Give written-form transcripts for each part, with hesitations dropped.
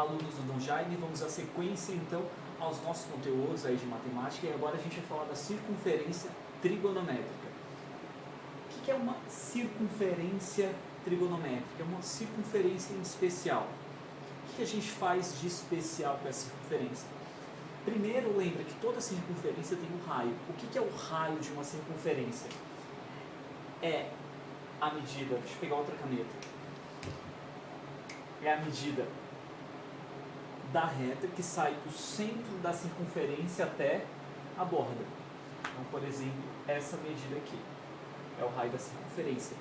alunos do Dom Jaime, vamos à sequência então aos nossos conteúdos aí de matemática e agora a gente vai falar da circunferência trigonométrica. O que é uma circunferência trigonométrica? É uma circunferência em especial. O que a gente faz de especial com a circunferência? Primeiro, lembra que toda circunferência tem um raio. O que é o raio de uma circunferência? É a medida, deixa eu pegar outra caneta, é a medida da reta que sai do centro da circunferência até a borda. Então, por exemplo, essa medida aqui é o raio da circunferência.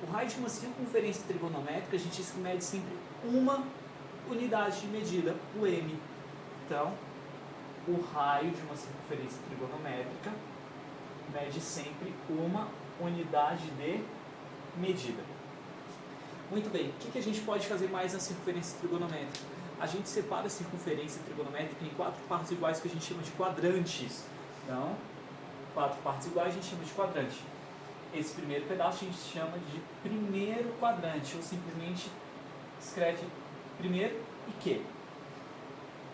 O raio de uma circunferência trigonométrica, a gente diz que mede sempre uma unidade de medida, o m. Então, o raio de uma circunferência trigonométrica mede sempre uma unidade de medida. Muito bem, o que a gente pode fazer mais na circunferência trigonométrica? A gente separa a circunferência trigonométrica em 4 partes iguais que a gente chama de quadrantes. Então, 4 partes iguais a gente chama de quadrante. Esse primeiro pedaço a gente chama de primeiro quadrante, ou simplesmente escreve primeiro e que.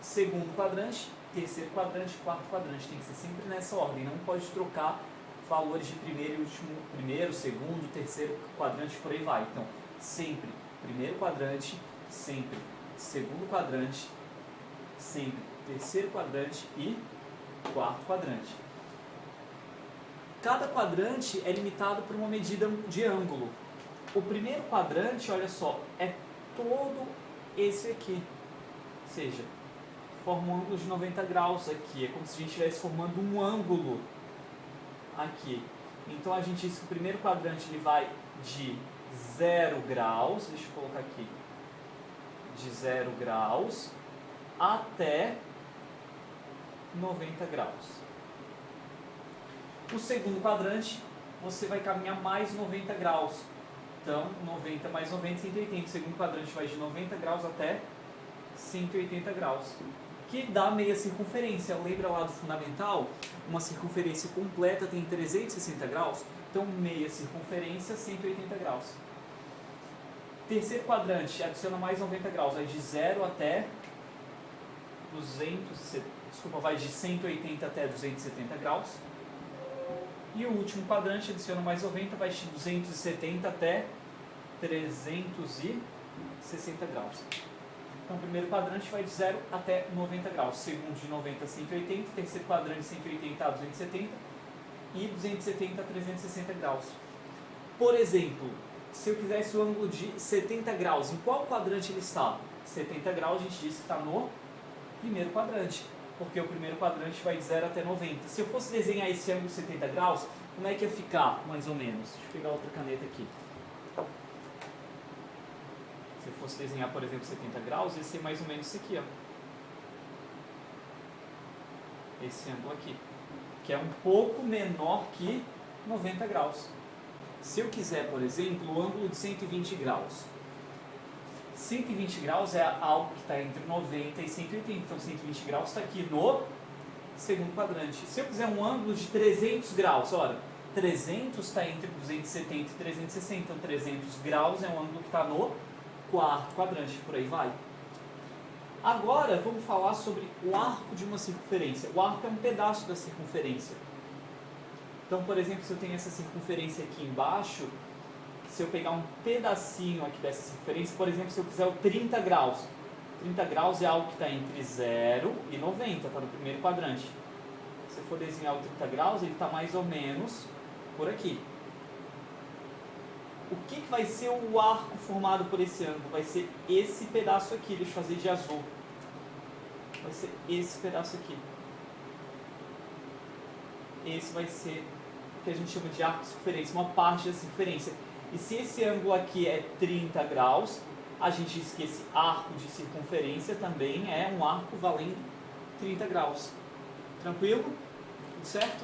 Segundo quadrante, terceiro quadrante, quarto quadrante. Tem que ser sempre nessa ordem, não pode trocar valores de primeiro e último, primeiro, segundo, terceiro quadrante, por aí vai. Então, sempre primeiro quadrante, sempre segundo quadrante, sempre terceiro quadrante e quarto quadrante. Cada quadrante é limitado por uma medida de ângulo. O primeiro quadrante, olha só, é todo esse aqui. Ou seja, forma um ângulo de 90 graus aqui. É como se a gente estivesse formando um ângulo aqui. Então a gente diz que o primeiro quadrante ele vai de 0 graus, deixa eu colocar aqui, de 0 graus até 90 graus. O segundo quadrante, você vai caminhar mais 90 graus. Então, 90 mais 90, 180. O segundo quadrante vai de 90 graus até 180 graus. Que dá meia circunferência. Lembra lá do fundamental? Uma circunferência completa tem 360 graus. Então, meia circunferência, 180 graus. Terceiro quadrante, adiciona mais 90 graus. Vai de 0 até 180 até 270 graus. E o último quadrante, adiciona mais 90, vai de 270 até 360 graus. Então, o primeiro quadrante vai de 0 até 90 graus. Segundo, de 90 a 180. Terceiro quadrante, de 180 a 270. E 270 a 360 graus. Por exemplo, se eu quisesse o ângulo de 70 graus, em qual quadrante ele está? 70 graus, a gente diz que está no primeiro quadrante. Porque o primeiro quadrante vai de 0 até 90. Se eu fosse desenhar esse ângulo de 70 graus, como é que ia ficar, mais ou menos? Deixa eu pegar outra caneta aqui. Se eu fosse desenhar, por exemplo, 70 graus, ia ser mais ou menos isso aqui, ó. Esse ângulo aqui, que é um pouco menor que 90 graus. Se eu quiser, por exemplo, o ângulo de 120 graus. 120 graus é algo que está entre 90 e 180, então 120 graus está aqui no segundo quadrante. Se eu quiser um ângulo de 300 graus, olha, 300 está entre 270 e 360, então 300 graus é um ângulo que está no quarto quadrante, por aí vai. Agora vamos falar sobre o arco de uma circunferência. O arco é um pedaço da circunferência. Então, por exemplo, se eu tenho essa circunferência aqui embaixo, se eu pegar um pedacinho aqui dessa circunferência, por exemplo, se eu quiser o 30 graus. 30 graus é algo que está entre 0 e 90, está no primeiro quadrante. Se eu for desenhar o 30 graus, ele está mais ou menos por aqui. O que vai ser o arco formado por esse ângulo? Vai ser esse pedaço aqui, deixa eu fazer de azul. Vai ser esse pedaço aqui. Esse vai ser o que a gente chama de arco de circunferência, uma parte da circunferência. E se esse ângulo aqui é 30 graus, a gente diz que esse arco de circunferência também é um arco valendo 30 graus. Tranquilo? Tudo certo?